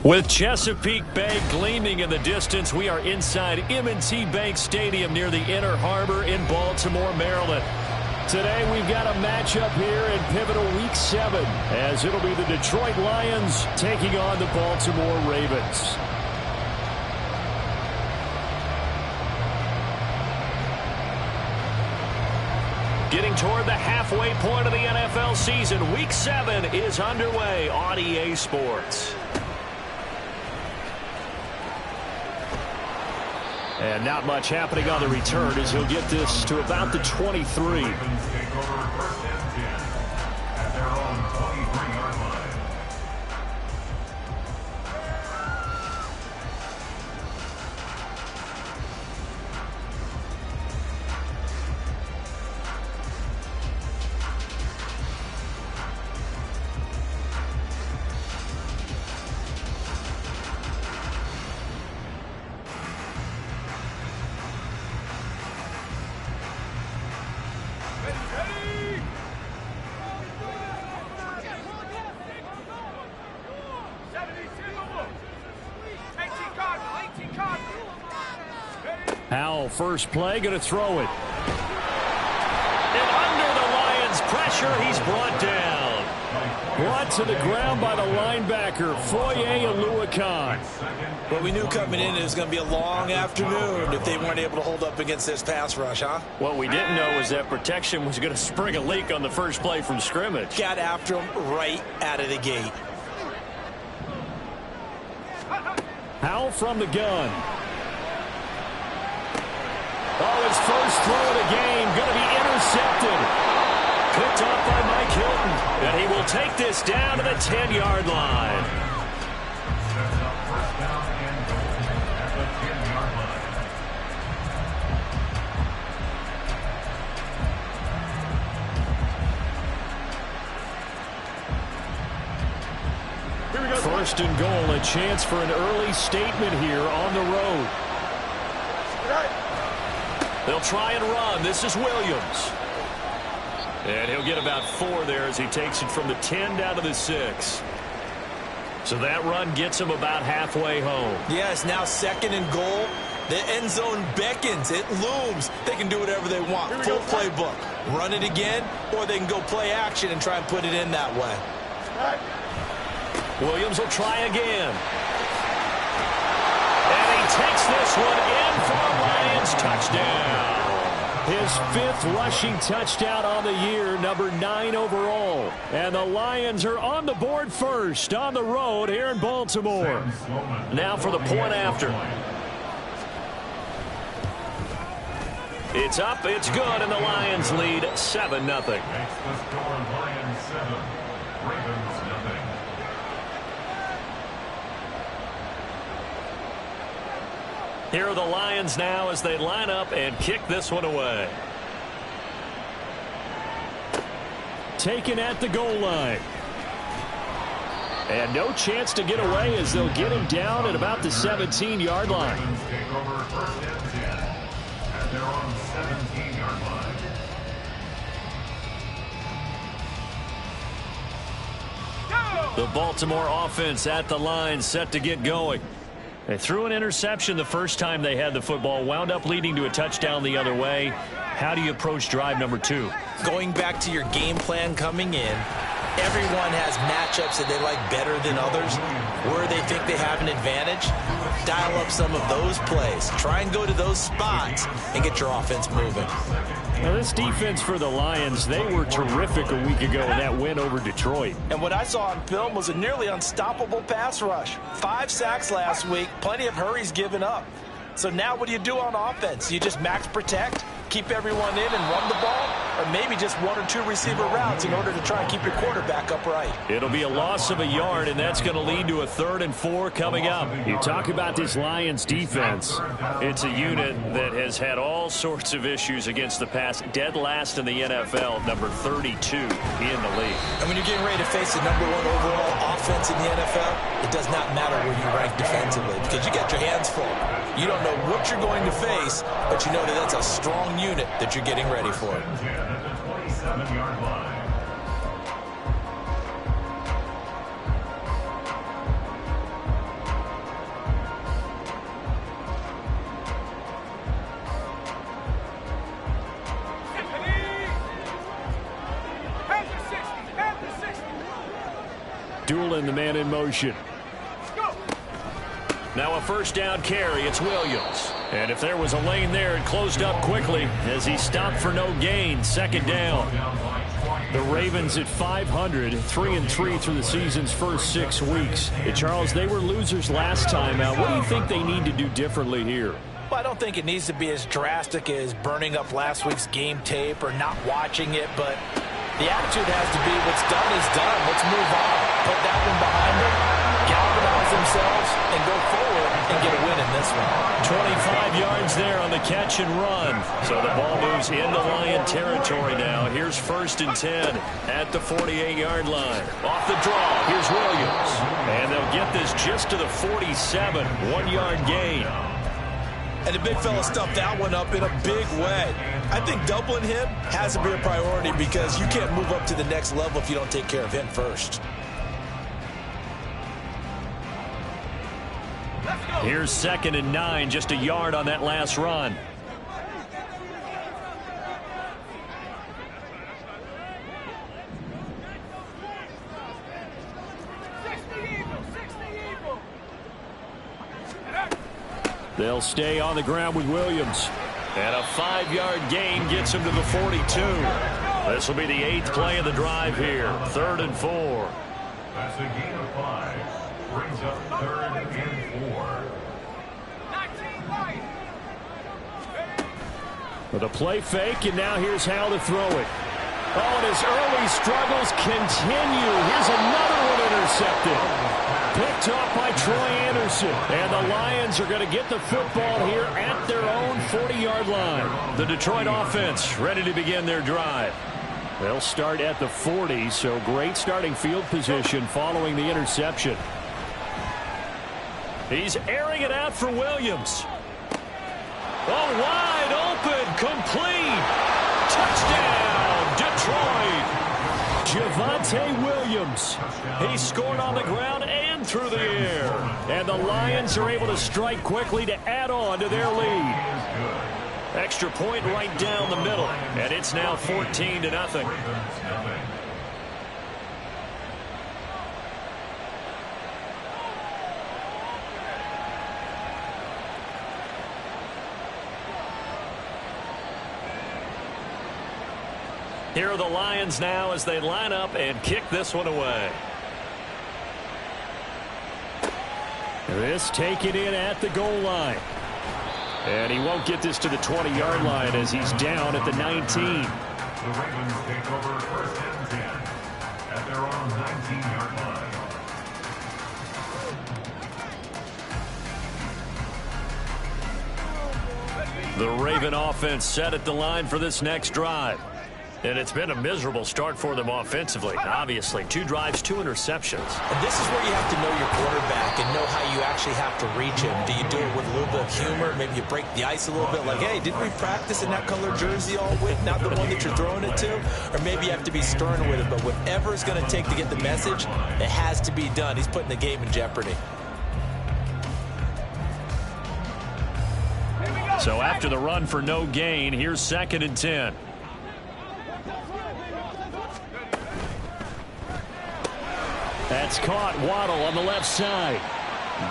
With Chesapeake Bay gleaming in the distance, we are inside M&T Bank Stadium near the Inner Harbor in Baltimore, Maryland. Today we've got a matchup here in pivotal Week 7, as it'll be the Detroit Lions taking on the Baltimore Ravens. Getting toward the halfway point of the NFL season, Week 7 is underway on EA Sports. And not much happening on the return as he'll get this to about the 23. Howell, first play, going to throw it. And under the Lions' pressure, he's brought down. Brought to the ground by the linebacker, Foye Oluokun. Well, we knew coming in it was going to be a long afternoon if they weren't able to hold up against this pass rush, huh? What we didn't know was that protection was going to spring a leak on the first play from scrimmage. Got after him right out of the gate. Howell from the gun. Oh, his first throw of the game going to be intercepted. Picked up by Mike Hilton. And he will take this down to the 10-yard line. First and goal, a chance for an early statement here on the road. They'll try and run. This is Williams. And he'll get about 4 there as he takes it from the 10 down to the 6. So that run gets him about halfway home. Yes, now second and goal. The end zone beckons. It looms. They can do whatever they want. Full playbook. Run it again, or they can go play action and try and put it in that way. Williams will try again. And he takes this one in for a Lions touchdown. His 5th rushing touchdown on the year, number 9 overall. And the Lions are on the board first on the road here in Baltimore. Now for the point after. It's up, it's good, and the Lions lead 7-0. Makes the score Lions 7, Ravens 0. Here are the Lions now as they line up and kick this one away. Taken at the goal line. And no chance to get away as they'll get him down at about the 17-yard line. Ravens take over first and 10 at their own 17-yard line. The Baltimore offense at the line, set to get going. They threw an interception the first time they had the football, wound up leading to a touchdown the other way. How do you approach drive number 2? Going back to your game plan coming in, everyone has matchups that they like better than others. Where they think they have an advantage, dial up some of those plays. Try and go to those spots and get your offense moving. Now, this defense for the Lions, they were terrific a week ago in that win over Detroit. And what I saw on film was a nearly unstoppable pass rush. 5 sacks last week, plenty of hurries given up. So now what do you do on offense? You just max protect, keep everyone in and run the ball, or maybe just 1 or 2 receiver routes in order to try and keep your quarterback upright. It'll be a loss of a yard, and that's going to lead to a 3rd and 4 coming up. You talk about this Lions defense. It's a unit that has had all sorts of issues against the pass. Dead last in the NFL, number 32 in the league. And when you're getting ready to face the number 1 overall offense in the NFL, it does not matter where you rank defensively because you got your hands full. You don't know what you're going to face, but you know that that's a strong unit that you're getting ready for. At the 27-yard line. calling the man in motion. Now a first down carry. It's Williams. And if there was a lane there, it closed up quickly as he stopped for no gain. Second down. The Ravens at 500, 3-3 through the season's first 6 weeks. Hey, Charles, they were losers last time out. What do you think they need to do differently here? Well, I don't think it needs to be as drastic as burning up last week's game tape or not watching it, but the attitude has to be what's done is done. Let's move on. Put that one behind them, galvanize themselves, and go forward and get a win in this one. 25 yards there on the catch and run. So the ball moves into Lion territory now. Here's 1st and 10 at the 48-yard line. Off the draw, here's Williams. And they'll get this just to the 47, 1-yard gain. And the big fella stuffed that one up in a big way. I think doubling him has to be a priority because you can't move up to the next level if you don't take care of him first. Here's 2nd and 9, just a yard on that last run. They'll stay on the ground with Williams. And a 5-yard gain gets him to the 42. This will be the 8th play of the drive here. 3rd and 4. That's a gain of 5. Brings up 3rd and 4. With a play fake, and now here's how to throw it. Oh, and his early struggles continue. Here's another one intercepted. Picked off by Troy Anderson. And the Lions are going to get the football here at their own 40-yard line. The Detroit offense ready to begin their drive. They'll start at the 40, so great starting field position following the interception. He's airing it out for Williams. Oh, wide open, complete. Touchdown, Detroit. Javonte Williams. He scored on the ground and through the air. And the Lions are able to strike quickly to add on to their lead. Extra point right down the middle. And it's now 14-0. Here are the Lions now as they line up and kick this one away. This taken in at the goal line. And he won't get this to the 20-yard line as he's down at the 19. The Ravens take over 1st and 10 at their own 19-yard line. The Raven offense set at the line for this next drive. And it's been a miserable start for them offensively. Obviously, 2 drives, 2 interceptions. And this is where you have to know your quarterback and know how you actually have to reach him. Do you do it with a little bit of humor? Maybe you break the ice a little bit like, hey, didn't we practice in that color jersey all week? Not the one that you're throwing it to? Or maybe you have to be stern with it. But whatever it's going to take to get the message, it has to be done. He's putting the game in jeopardy. So after the run for no gain, here's 2nd and 10. That's caught. Waddle on the left side.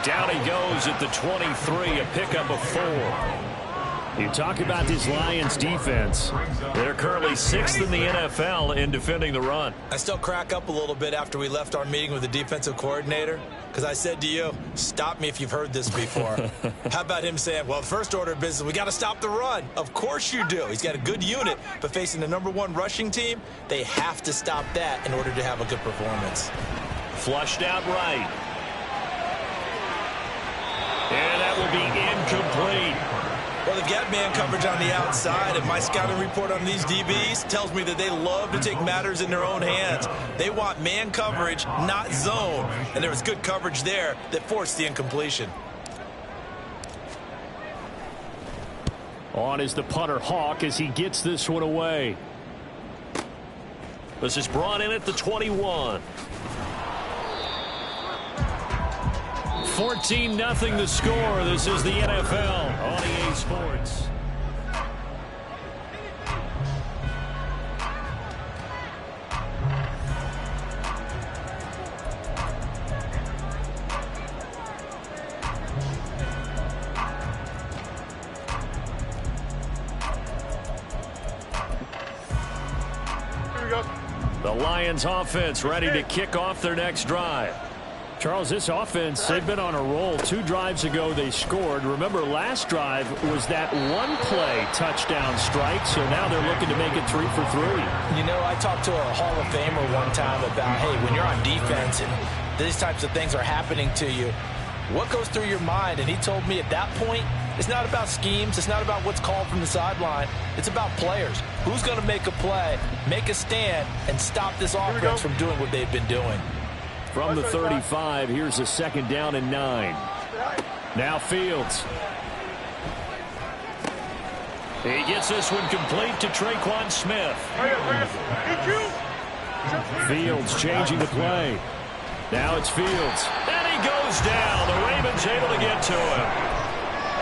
Down he goes at the 23, a pickup of 4. You talk about this Lions defense. They're currently 6th in the NFL in defending the run. I still crack up a little bit after we left our meeting with the defensive coordinator because I said to you, stop me if you've heard this before. How about him saying, well, first order of business, we got to stop the run. Of course you do. He's got a good unit, but facing the #1 rushing team, they have to stop that in order to have a good performance. Flushed out right. And that will be incomplete. Well, they've got man coverage on the outside, and my scouting report on these DBs tells me that they love to take matters in their own hands. They want man coverage, not zone. And there was good coverage there that forced the incompletion. On is the punter Hawk as he gets this one away. This is brought in at the 21. 14-0 the score. This is the NFL on EA Sports. Lions offense ready to kick off their next drive. Charles, this offense, they've been on a roll. 2 drives ago they scored. Remember, last drive was that one-play touchdown strike, so now they're looking to make it 3 for 3. You know, I talked to a Hall of Famer one time about, hey, when you're on defense and these types of things are happening to you, what goes through your mind? And he told me at that point, it's not about schemes. It's not about what's called from the sideline. It's about players. Who's going to make a play, make a stand, and stop this offense from doing what they've been doing. From the 35, here's a 2nd down and 9. Now Fields. He gets this one complete to Traquan Smith. Fields changing the play. Now it's Fields. And he goes down. The Ravens able to get to him.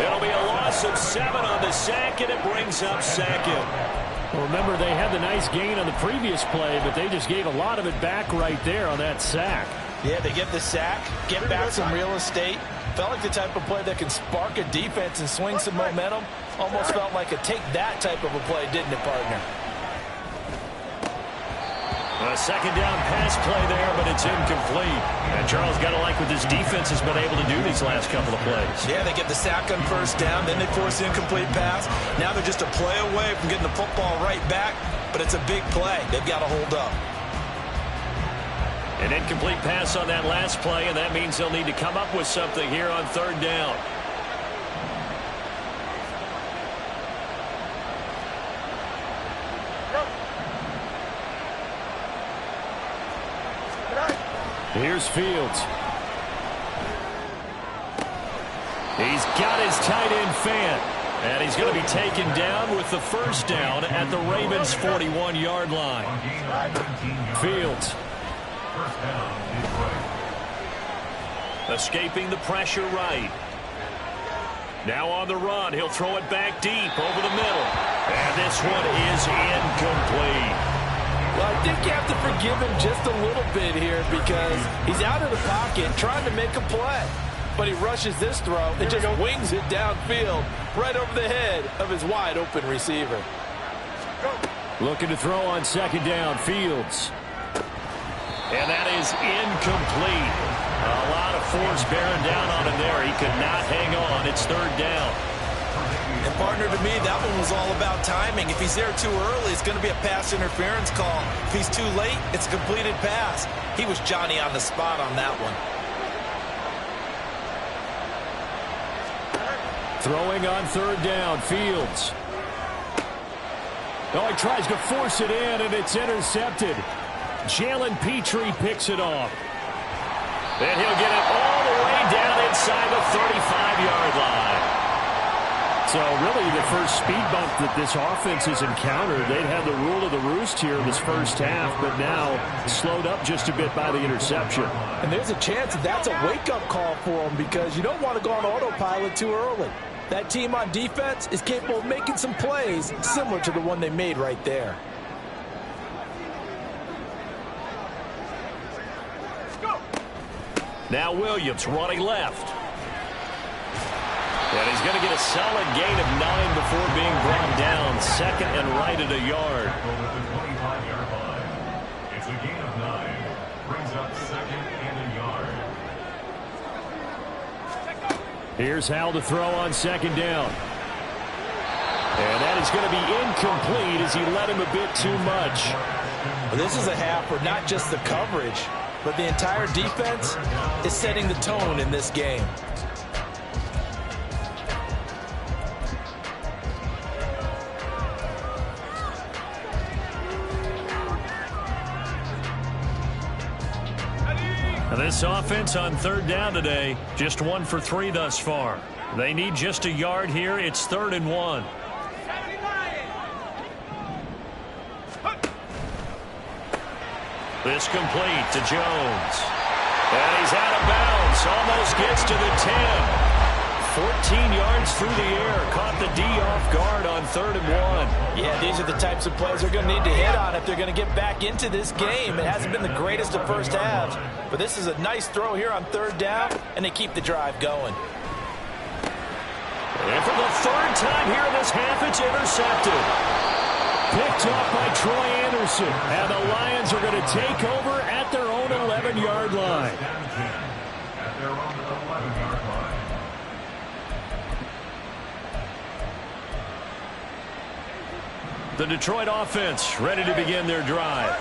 It'll be a loss of 7 on the sack, and it brings up 2nd. Well, remember, they had the nice gain on the previous play, but they just gave a lot of it back right there on that sack. Yeah, they get the sack, get back some real estate. Felt like the type of play that can spark a defense and swing some momentum. Almost felt like a take-that type of a play, didn't it, partner? A 2nd down pass play there, but it's incomplete. And Charles, got to like what this defense has been able to do these last couple of plays. Yeah, they get the sack on 1st down, then they force the incomplete pass. Now they're just a play away from getting the football right back, but it's a big play. They've got to hold up. An incomplete pass on that last play, and that means they'll need to come up with something here on 3rd down. Here's Fields. He's got his tight end fan. And he's going to be taken down with the 1st down at the Ravens' 41-yard line. Fields. Escaping the pressure right. Now on the run. He'll throw it back deep over the middle. And this one is incomplete. Well, I think you have to forgive him just a little bit here because he's out of the pocket trying to make a play. But he rushes this throw and just wings it downfield right over the head of his wide-open receiver. Looking to throw on 2nd down, Fields. And that is incomplete. A lot of force bearing down on him there. He could not hang on. It's 3rd down. And, partner, to me, that one was all about timing. If he's there too early, it's going to be a pass interference call. If he's too late, it's a completed pass. He was Johnny on the spot on that one. Throwing on 3rd down, Fields. Oh, he tries to force it in, and it's intercepted. Jalen Petrie picks it off. And he'll get it all the way down inside the 35-yard line. So really the first speed bump that this offense has encountered. They'd had the rule of the roost here this 1st half, but now slowed up just a bit by the interception. And there's a chance that that's a wake-up call for them because you don't want to go on autopilot too early. That team on defense is capable of making some plays similar to the one they made right there. Now Williams running left. And he's going to get a solid gain of 9 before being brought down. 2nd and right at a yard. It's a gain of 9. Brings up 2nd and a yard. Here's Howell to throw on 2nd down. And that is going to be incomplete as he led him a bit too much. Well, this is a half where not just the coverage, but the entire defense is setting the tone in this game. This offense on 3rd down today, just 1 for 3 thus far. They need just a yard here. It's 3rd and 1. This complete to Jones. And he's out of bounds. Almost gets to the 10. 14 yards through the air. Caught the D off guard on 3rd and 1. Yeah, these are the types of plays they're going to need to hit on if they're going to get back into this game. It hasn't been the greatest of first halves, but this is a nice throw here on 3rd down, and they keep the drive going. And for the 3rd time here in this half, it's intercepted. Picked off by Troy Anderson. And the Lions are going to take over at their own 11-yard line. At their own 11-yard line. The Detroit offense ready to begin their drive.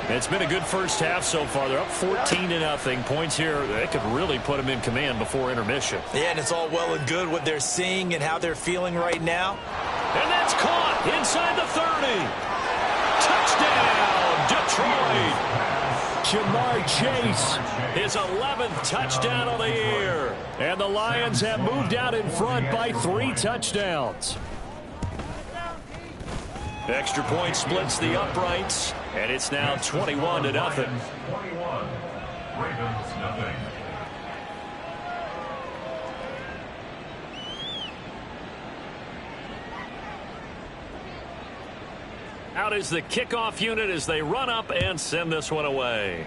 It's been a good first half so far. They're up 14-0. Points here, they could really put them in command before intermission. Yeah, and it's all well and good what they're seeing and how they're feeling right now. And that's caught inside the 30. Touchdown, Detroit. Jamar Chase, his 11th touchdown of the year. And the Lions have moved out in front by 3 touchdowns. Extra point splits the uprights, and it's now 21-0. 21. Ravens nothing. Out is the kickoff unit as they run up and send this one away.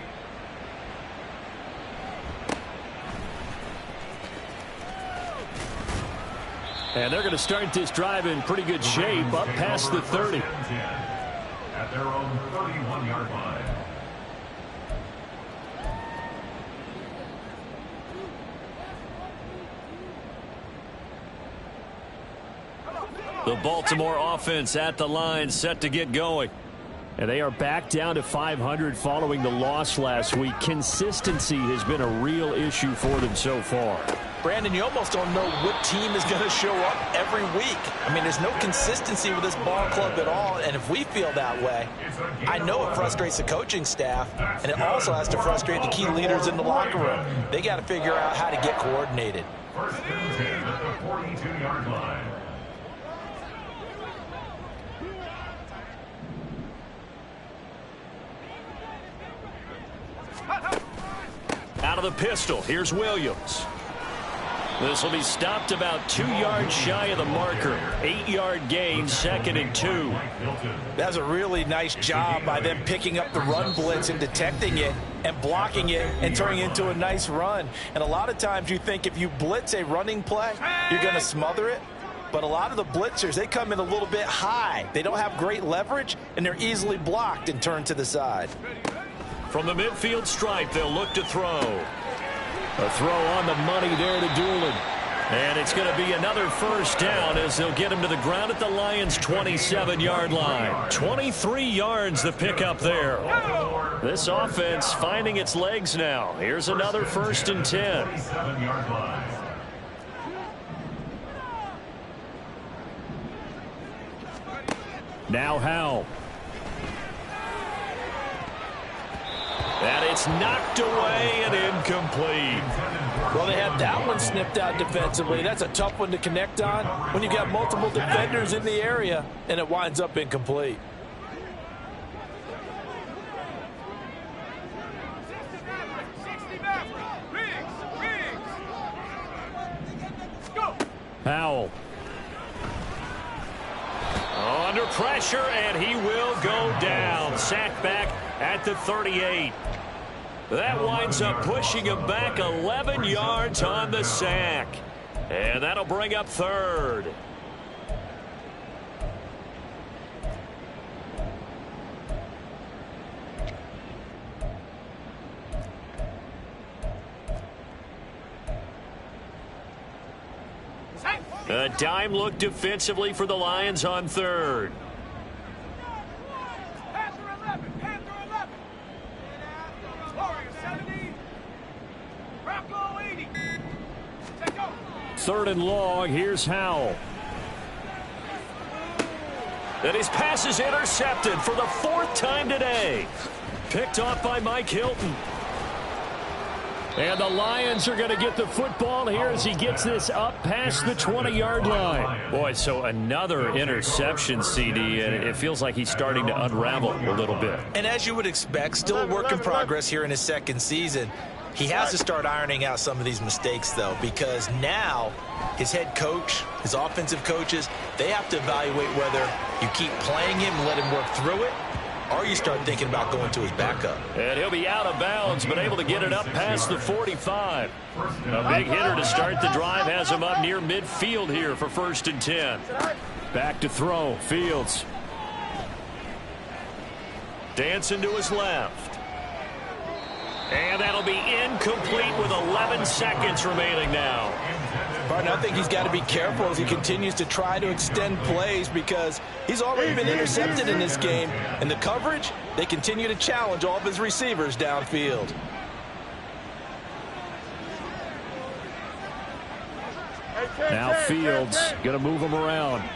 And they're going to start this drive in pretty good shape up past the 30. At their own 31-yard line. The Baltimore offense at the line, set to get going. And they are back down to 500 following the loss last week. Consistency has been a real issue for them so far. Brandon, you almost don't know what team is going to show up every week. I mean, there's no consistency with this ball club at all, and if we feel that way, I know it frustrates the coaching staff, and it also has to frustrate the key leaders in the locker room. They got to figure out how to get coordinated. First and 10 at the 42-yard line. Out of the pistol, here's Williams. This will be stopped about 2 yards shy of the marker. 8-yard gain, 2nd and 2. That's a really nice job by them picking up the run blitz and detecting it and blocking it and turning it into a nice run. And a lot of times you think if you blitz a running play, you're going to smother it. But a lot of the blitzers, they come in a little bit high. They don't have great leverage, and they're easily blocked and turned to the side. From the midfield stripe, they'll look to throw. A throw on the money there to Doolin. And it's going to be another first down as they'll get him to the ground at the Lions' 27-yard line. 23 yards the pickup there. This offense finding its legs now. Here's another 1st and 10. 27-yard line. Now Howell. And it's knocked away and incomplete. Well, they had that one snipped out defensively. That's a tough one to connect on when you got multiple defenders in the area, and it winds up incomplete. Howell. Under pressure, and he will go down. Sacked back at the 38. That winds up pushing him back 11 yards on the sack. And that'll bring up 3rd. A dime look defensively for the Lions on 3rd. Third and long. Here's Howell. And his pass is intercepted for the 4th time today. Picked off by Mike Hilton. And the Lions are going to get the football here as he gets this up past the 20-yard line. Boy, so another interception, CD, and it feels like he's starting to unravel a little bit. And as you would expect, still a work in progress here in his 2nd season. He has to start ironing out some of these mistakes, though, because now his head coach, his offensive coaches, they have to evaluate whether you keep playing him and let him work through it, or you start thinking about going to his backup. And he'll be out of bounds, but able to get it up past the 45. A big hitter to start the drive has him up near midfield here for 1st and 10. Back to throw. Fields. Dancing to his left. And that'll be incomplete with 11 seconds remaining now. Barton, I think he's got to be careful as he continues to try to extend plays because he's already been intercepted in this game. And the coverage, they continue to challenge all of his receivers downfield. Now Fields going to move him around.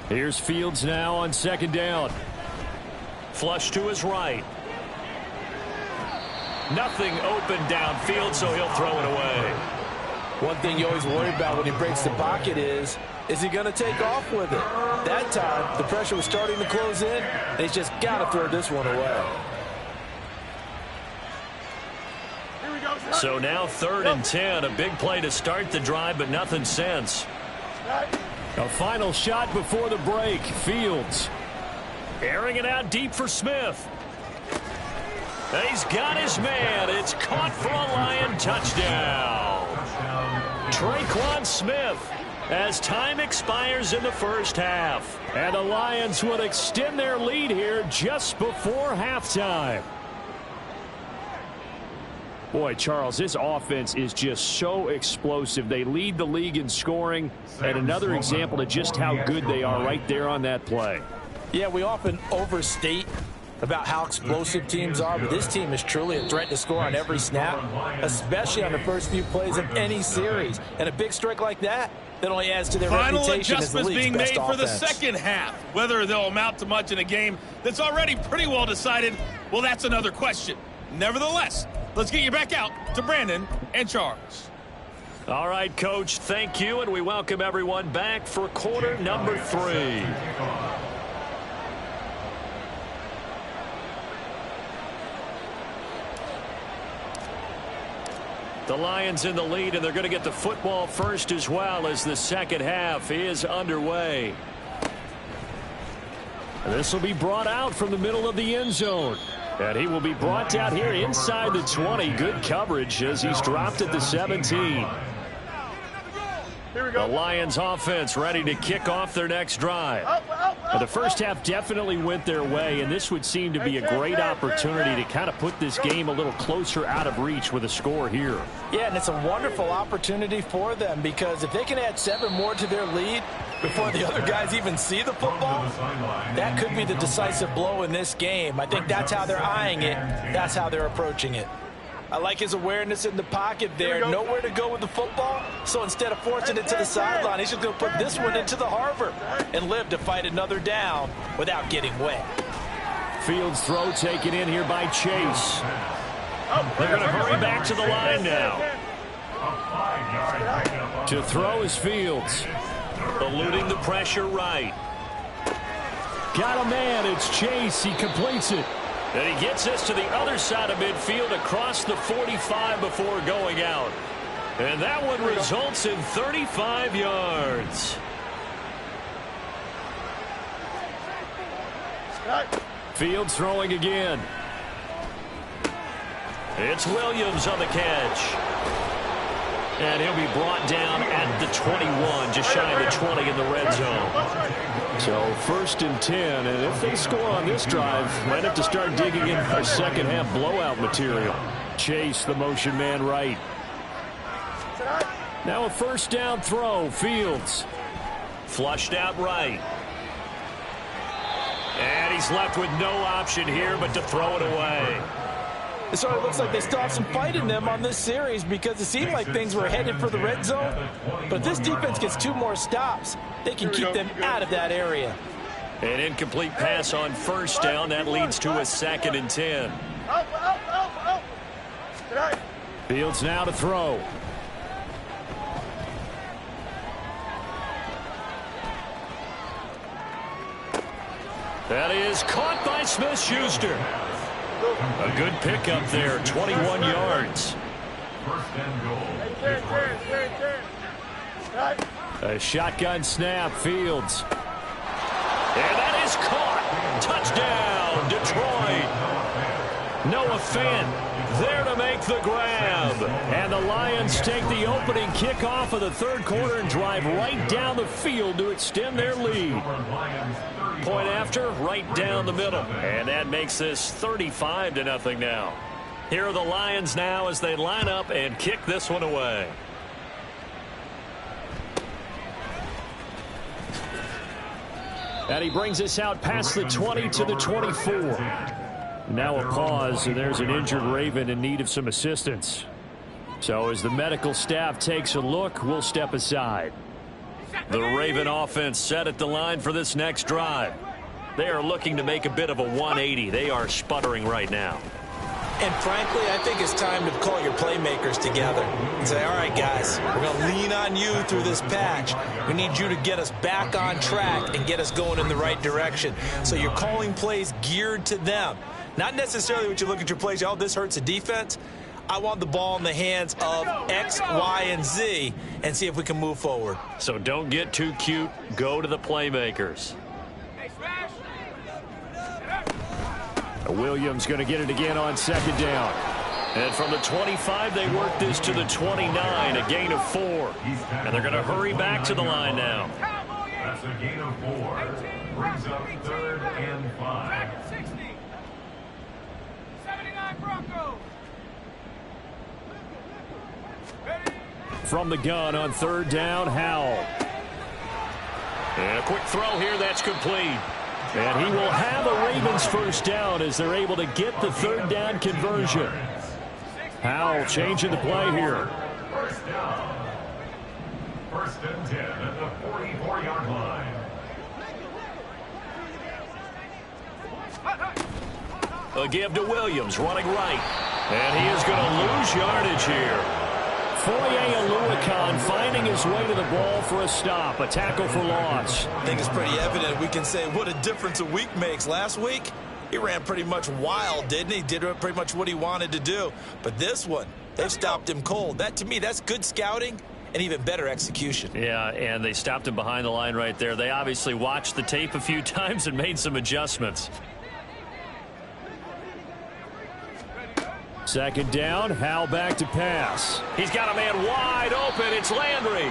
Here's Fields now on second down. Flush to his right. Nothing open downfield, so he'll throw it away. One thing you always worry about when he breaks the pocket is he going to take off with it? That time, the pressure was starting to close in, and he's just got to throw this one away. So now 3rd and 10, a big play to start the drive, but nothing since. A final shot before the break. Fields airing it out deep for Smith. He's got his man. It's caught for a Lion touchdown. Traquan Smith as time expires in the first half. And the Lions would extend their lead here just before halftime. Boy, Charles, this offense is just so explosive. They lead the league in scoring, and another example of just how good they are right there on that play. Yeah, we often overstate about how explosive teams are, but this team is truly a threat to score on every snap, especially on the first few plays of any series. And a big strike like that only adds to their reputation as the league's best offense. Final adjustments being made for the second half. Whether they'll amount to much in a game that's already pretty well decided, well, that's another question. Nevertheless, let's get you back out to Brandon and Charles. All right, Coach, thank you, and we welcome everyone back for quarter number 3. The Lions in the lead, and they're going to get the football first as well as the second half is underway. And this will be brought out from the middle of the end zone. And he will be brought down here inside the 20. Good coverage as he's dropped at the 17. The Lions offense ready to kick off their next drive. Now, the first half definitely went their way, and this would seem to be a great opportunity to kind of put this game a little closer out of reach with a score here. Yeah, and it's a wonderful opportunity for them because if they can add 7 more to their lead before the other guys even see the football, that could be the decisive blow in this game. I think that's how they're eyeing it. That's how they're approaching it. I like his awareness in the pocket there. Nowhere to go with the football. So instead of forcing it to the sideline, he's just going to put this one into the harbor and live to fight another down without getting wet. Fields throw taken in here by Chase. They're going to hurry back to the line now. To throw is Fields. Eluding the pressure right. Got a man. It's Chase. He completes it. And he gets us to the other side of midfield across the 45 before going out. And that one results in 35 yards. Fields throwing again. It's Williams on the catch. And he'll be brought down at the 21, just shy of the 20 in the red zone. So 1st and 10, and if they score on this drive, might have to start digging in for second half blowout material. Chase the motion man right. Now a first down throw. Fields. Flushed out right. And he's left with no option here but to throw it away. It sort of looks like they still have some fight in them on this series because it seemed like things were headed for the red zone. But if this defense gets 2 more stops, they can keep them out of that area. An incomplete pass on first down. That leads to a 2nd and 10. Fields now to throw. That is caught by Smith-Schuster. A good pickup there, 21 yards. A shotgun snap, Fields. And that is caught. Touchdown, Detroit. Noah Fant there to make the grab. And the Lions take the opening kickoff of the third quarter and drive right down the field to extend their lead. Point after, right down the middle. And that makes this 35-0 now. Here are the Lions now as they line up and kick this one away. And he brings us out past the 20 to the 24. Now a pause, and there's an injured Raven in need of some assistance. So as the medical staff takes a look, we'll step aside. The Raven offense set at the line for this next drive. They are looking to make a bit of a 180. They are sputtering right now. And frankly, I think it's time to call your playmakers together and say, all right, guys, we're going to lean on you through this patch. We need you to get us back on track and get us going in the right direction. So you're calling plays geared to them. Not necessarily what you look at your plays, oh, this hurts the defense. I want the ball in the hands of X, Y, and Z and see if we can move forward. So don't get too cute. Go to the playmakers. Williams going to get it again on second down. And from the 25, they work this to the 29, a gain of 4. And they're going to hurry back to the line now. That's a gain of 4. Brings up 3rd and 5. 79 Broncos. From the gun on 3rd down, Howell. And a quick throw here, that's complete. And he will have a Ravens first down as they're able to get the 3rd down conversion. Howell changing the play here. First down. 1st and 10 at the 44-yard line. A give to Williams, running right. And he is going to lose yardage here. Foye Oluokun finding his way to the ball for a stop, a tackle for loss. I think it's pretty evident. We can say what a difference a week makes. Last week, he ran pretty much wild, didn't he? Did pretty much what he wanted to do. But this one, they've stopped him cold. That, to me, that's good scouting and even better execution. Yeah, and they stopped him behind the line right there. They obviously watched the tape a few times and made some adjustments. Second down, Howell back to pass. He's got a man wide open. It's Landry.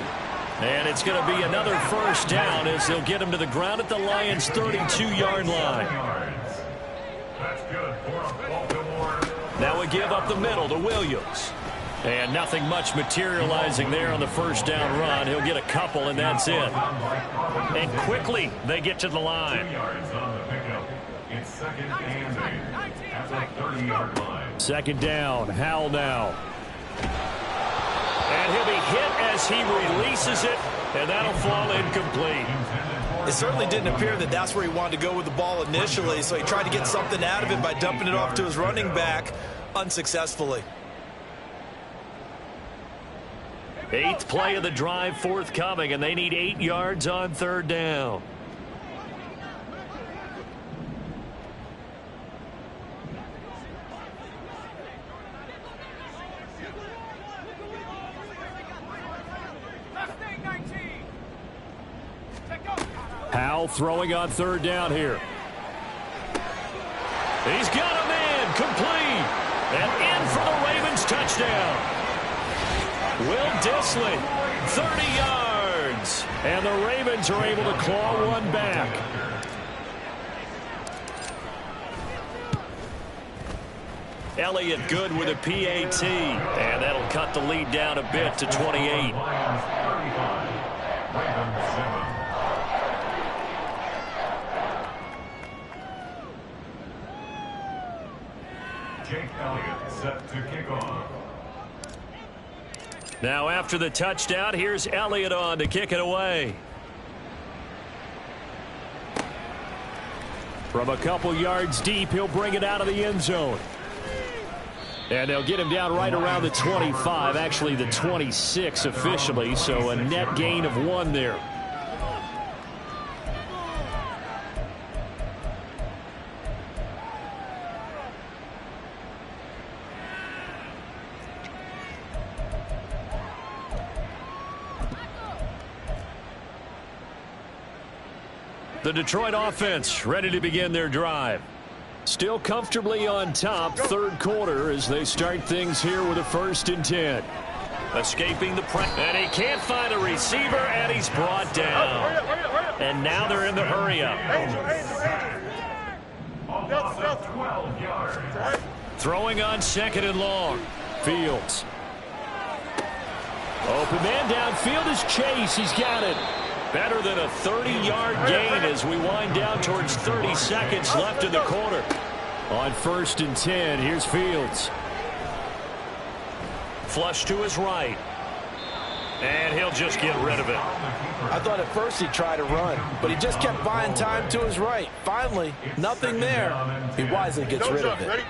And it's going to be another first down as they'll get him to the ground at the Lions' 32-yard line. That's good for Baltimore. Now we give up the middle to Williams. And nothing much materializing there on the first down run. He'll get a couple, and that's it. And quickly, they get to the line. 2 yards on the pickup. It's 2nd and 8 at the 30-yard line. Second down, Howell now. And he'll be hit as he releases it, and that'll fall incomplete. It certainly didn't appear that that's where he wanted to go with the ball initially, so he tried to get something out of it by dumping it off to his running back unsuccessfully. 8th play of the drive forthcoming, and they need 8 yards on 3rd down. Howell throwing on 3rd down here. He's got a man complete. And in for the Ravens touchdown. Will Dissly, 30 yards. And the Ravens are able to claw one back. Elliott good with a PAT. And that'll cut the lead down a bit to 28. Lions 35. Ravens 7. Jake Elliott set to kick off. Now after the touchdown, here's Elliott on to kick it away. From a couple yards deep, he'll bring it out of the end zone. And they'll get him down right around the 25, actually the 26 officially, so a net gain of 1 there. The Detroit offense ready to begin their drive. Still comfortably on top, third quarter, as they start things here with a 1st and 10. Escaping the press, and he can't find a receiver, and he's brought down. And now they're in the hurry-up. Offensive 12 yards. Throwing on 2nd and long. Fields. Open man downfield is Chase. He's got it. Better than a 30-yard gain as we wind down towards 30 seconds left in the quarter. On 1st and 10, here's Fields. Flush to his right. And he'll just get rid of it. I thought at first he'd try to run, but he just kept buying time to his right. Finally, nothing there. He wisely gets rid of it.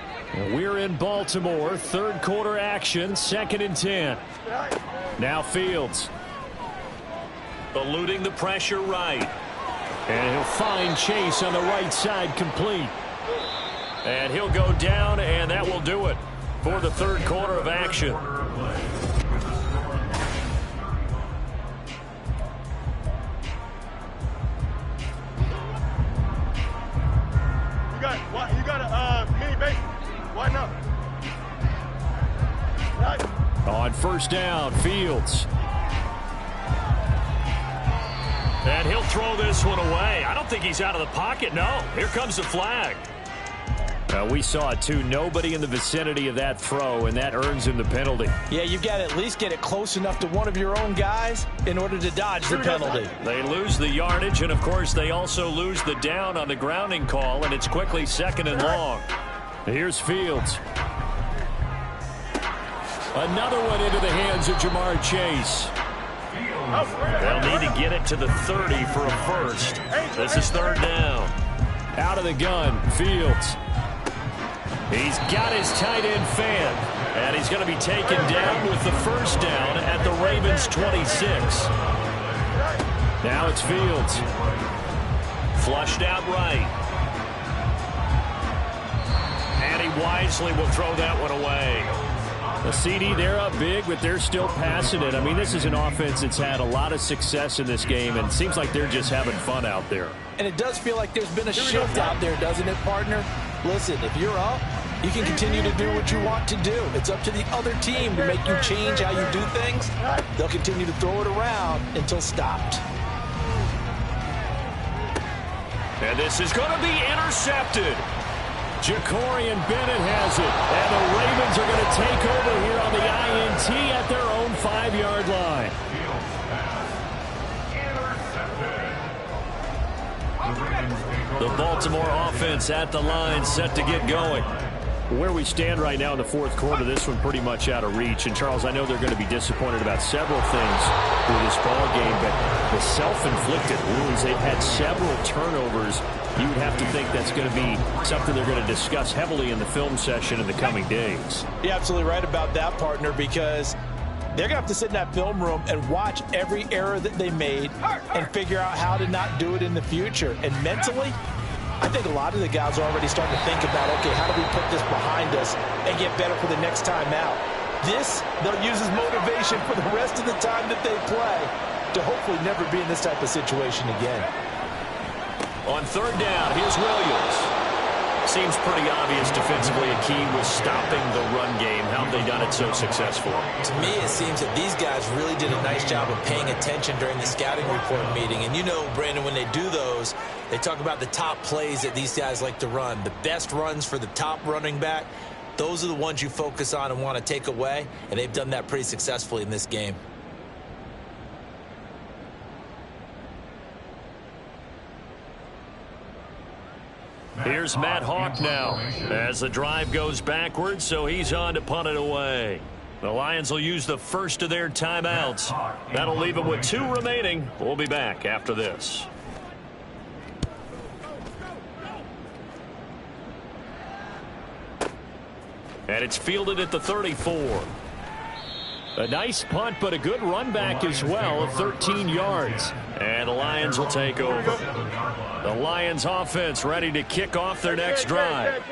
We're in Baltimore. Third quarter action. 2nd and 10. Now Fields. Eluding the pressure right. And he'll find Chase on the right side, complete. And he'll go down, and that will do it for the third quarter of action. You got a mini base. Why not? Right. On 1st down, Fields. And he'll throw this one away. I don't think he's out of the pocket. No, here comes the flag. We saw it too. Nobody in the vicinity of that throw, and that earns him the penalty. Yeah, you've got to at least get it close enough to one of your own guys in order to dodge the penalty. They lose the yardage, and of course they also lose the down on the grounding call, and it's quickly 2nd and long. Here's Fields. Another one into the hands of Jamar Chase. They'll need to get it to the 30 for a first. This is 3rd down. Out of the gun, Fields. He's got his tight end fan, and he's going to be taken down with the 1st down at the Ravens' 26. Now it's Fields. Flushed out right. And he wisely will throw that one away. The CD, they're up big, but they're still passing it. I mean, this is an offense that's had a lot of success in this game, and it seems like they're just having fun out there. And it does feel like there's been a shift out there, doesn't it, partner? Listen, if you're up, you can continue to do what you want to do. It's up to the other team to make you change how you do things. They'll continue to throw it around until stopped. And this is going to be intercepted. Jacorian Bennett has it. And the Ravens are going to take over here on the INT at their own 5-yard line. The Baltimore offense at the line, set to get going. Where we stand right now in the fourth quarter, this one pretty much out of reach. And, Charles, I know they're going to be disappointed about several things with this ball game, but the self-inflicted wounds, they've had several turnovers. You would have to think that's going to be something they're going to discuss heavily in the film session in the coming days. You're absolutely right about that, partner, because they're going to have to sit in that film room and watch every error that they made and figure out how to not do it in the future. And mentally, I think a lot of the guys are already starting to think about, okay, how do we put this behind us and get better for the next time out? This, they'll use as motivation for the rest of the time that they play to hopefully never be in this type of situation again. On 3rd down, here's Williams. Seems pretty obvious defensively a key was stopping the run game. How have they done it so successfully? To me, it seems that these guys really did a nice job of paying attention during the scouting report meeting. And you know, Brandon, when they do those, they talk about the top plays that these guys like to run. The best runs for the top running back, those are the ones you focus on and want to take away. And they've done that pretty successfully in this game. Here's Matt Hawk now as the drive goes backwards, so he's on to punt it away. The Lions will use the first of their timeouts. That'll leave them with 2 remaining. We'll be back after this. And it's fielded at the 34. A nice punt, but a good run back as well of 13 yards. And the Lions will take over. The Lions offense ready to kick off their next drive.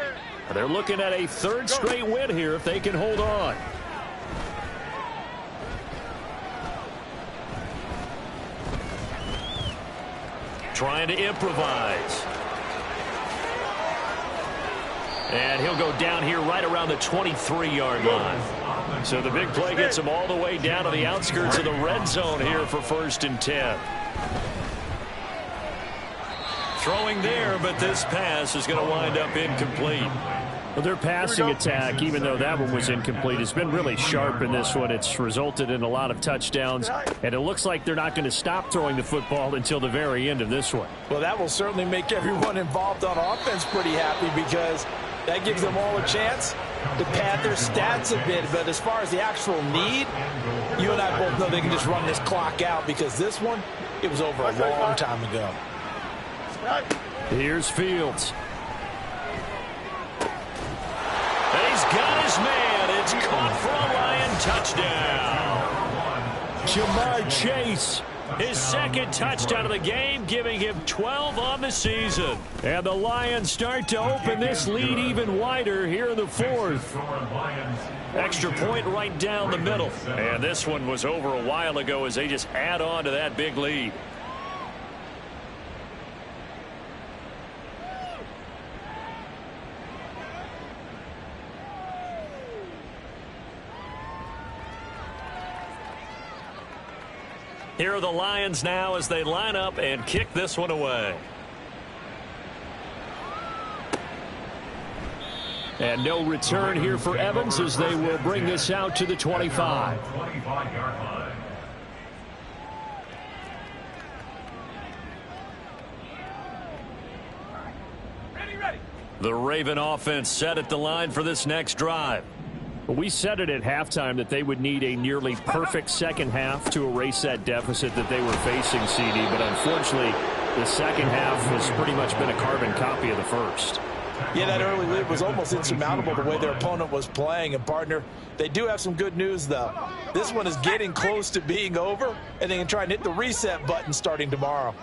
They're looking at a 3rd straight win here if they can hold on. Trying to improvise. And he'll go down here right around the 23-yard line. So the big play gets him all the way down to the outskirts of the red zone here for 1st and 10. Throwing there, but this pass is going to wind up incomplete. Well, their passing attack, even though that one was incomplete, has been really sharp in this one. It's resulted in a lot of touchdowns, and it looks like they're not going to stop throwing the football until the very end of this one. Well, that will certainly make everyone involved on offense pretty happy because that gives them all a chance to pad their stats a bit. But as far as the actual need, you and I both know they can just run this clock out because this one, it was over a long time ago. Here's Fields. And he's got his man. It's caught for a Lion touchdown. Jamar Chase, his 2nd touchdown of the game, giving him 12 on the season. And the Lions start to open this lead even wider here in the 4th. Extra point right down the middle. And this one was over a while ago as they just add on to that big lead. Here are the Lions now as they line up and kick this one away. And no return here for Evans as they will bring this out to the 25. The Raven offense set at the line for this next drive. We said it at halftime that they would need a nearly perfect second half to erase that deficit that they were facing, CD. But unfortunately, the second half has pretty much been a carbon copy of the first. Yeah, that early lead was almost insurmountable the way their opponent was playing. And, partner, they do have some good news, though. This one is getting close to being over, and they can try and hit the reset button starting tomorrow.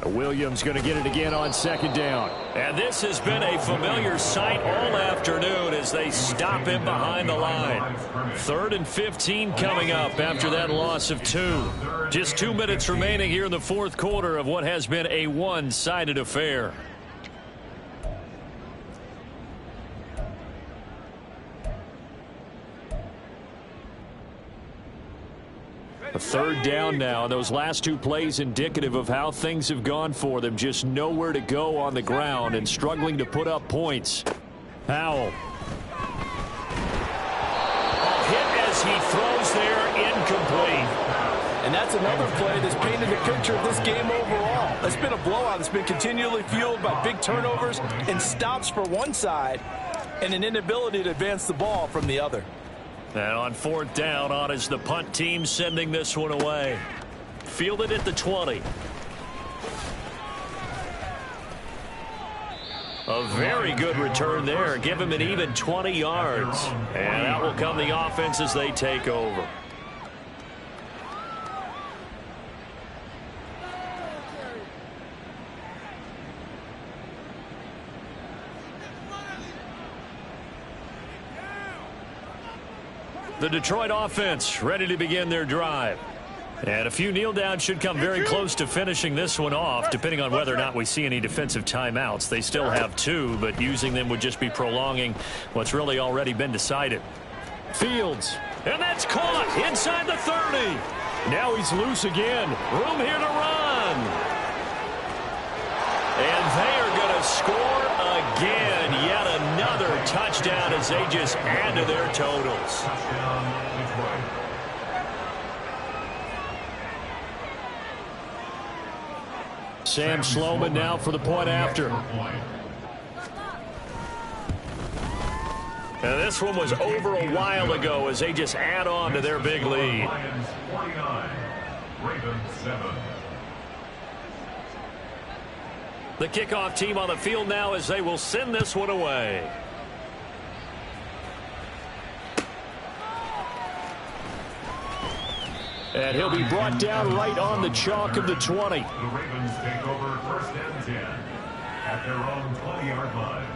Williams going to get it again on 2nd down. And this has been a familiar sight all afternoon as they stop him behind the line. 3rd and 15 coming up after that loss of 2. Just 2 minutes remaining here in the 4th quarter of what has been a one-sided affair. A 3rd down now. Those last 2 plays indicative of how things have gone for them. Just nowhere to go on the ground and struggling to put up points. Powell. Hit as he throws there, incomplete. And that's another play that's painted the picture of this game overall. It's been a blowout. It's been continually fueled by big turnovers and stops for one side and an inability to advance the ball from the other. And on 4th down, on is the punt team sending this one away. Fielded at the 20. A very good return there. Give him an even 20 yards. And out will come the offense as they take over. The Detroit offense ready to begin their drive. And a few kneel downs should come very close to finishing this one off, depending on whether or not we see any defensive timeouts. They still have 2, but using them would just be prolonging what's really already been decided. Fields, and that's caught inside the 30. Now he's loose again. Room here to run. And they are going to score again. Yet another touchdown as they just add to their totals. Sam Sloman now for the point after. And this one was over a while ago as they just add on to their big lead. Lions 49, Ravens 7. The kickoff team on the field now as they will send this one away. And he'll be brought down right on the chalk of the 20. The Ravens take over 1st and 10 at their own 20-yard line.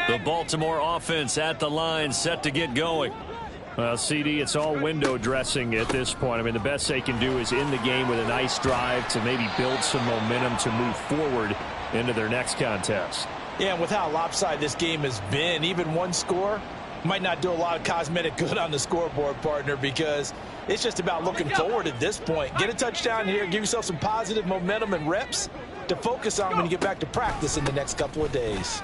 The Baltimore offense at the line set to get going. Well, CD, it's all window dressing at this point. I mean, the best they can do is end the game with a nice drive to maybe build some momentum to move forward into their next contest. Yeah, and with how lopsided this game has been, even one score might not do a lot of cosmetic good on the scoreboard, partner, because it's just about looking forward at this point. Get a touchdown here, give yourself some positive momentum and reps to focus on when you get back to practice in the next couple of days.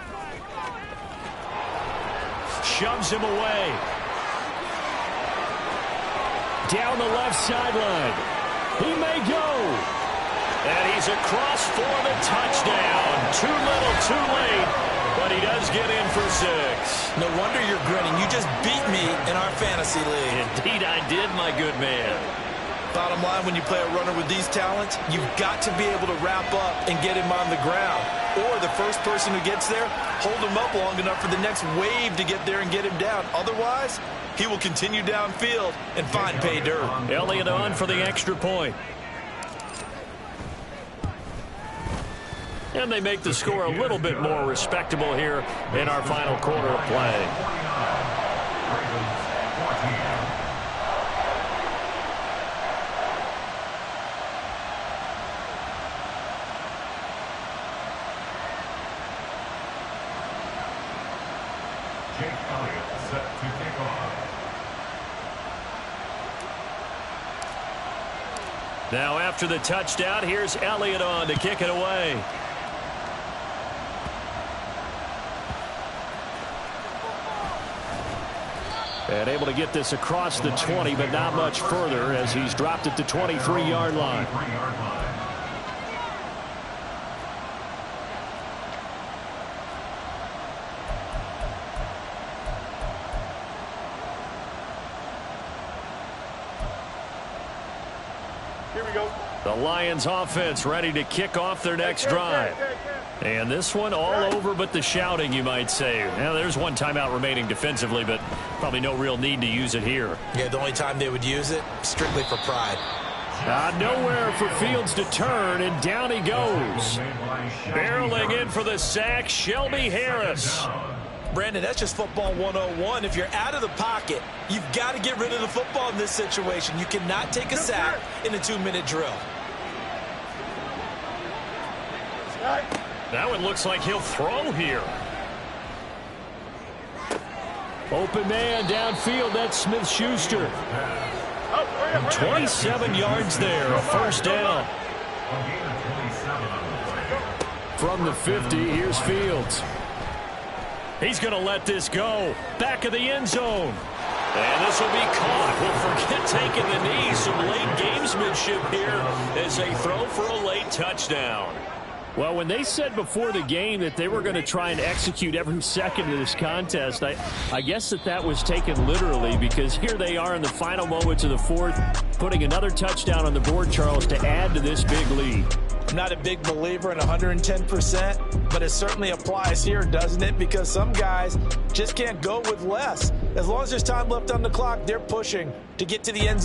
Shoves him away. Down the left sideline. He may go. And he's across for the touchdown. Too little, too late. But he does get in for 6. No wonder you're grinning. You just beat me in our fantasy league. Indeed I did, my good man. Bottom line, when you play a runner with these talents, you've got to be able to wrap up and get him on the ground. Or the first person who gets there, hold him up long enough for the next wave to get there and get him down. Otherwise, he will continue downfield and find pay dirt. Elliott on for the extra point. And they make the score a little bit more respectable here in our final quarter of play. Jake Elliott set to kick off. Now after the touchdown, here's Elliott on to kick it away. And able to get this across the 20, but not much further as he's dropped it to 23-yard line. Here we go. The Lions offense ready to kick off their next drive. And this one all over but the shouting, you might say. Now, there's one timeout remaining defensively, but probably no real need to use it here. Yeah, the only time they would use it, strictly for pride. Nowhere for Fields to turn, and down he goes. Barreling in for the sack, Shelby Harris. Brandon, that's just football 101. If you're out of the pocket, you've got to get rid of the football in this situation. You cannot take a sack in a 2-minute drill. That one looks like he'll throw here. Open man downfield, that's Smith-Schuster. 27 yards there, a first down. From the 50, here's Fields. He's going to let this go. Back of the end zone. And this will be caught. We'll forget taking the knee. Some late gamesmanship here as they throw for a late touchdown. Well, when they said before the game that they were going to try and execute every second of this contest, I guess that was taken literally, because here they are in the final moments of the fourth, putting another touchdown on the board, Charles, to add to this big lead. I'm not a big believer in 110%, but it certainly applies here, doesn't it? Because some guys just can't go with less. As long as there's time left on the clock, they're pushing to get to the end zone.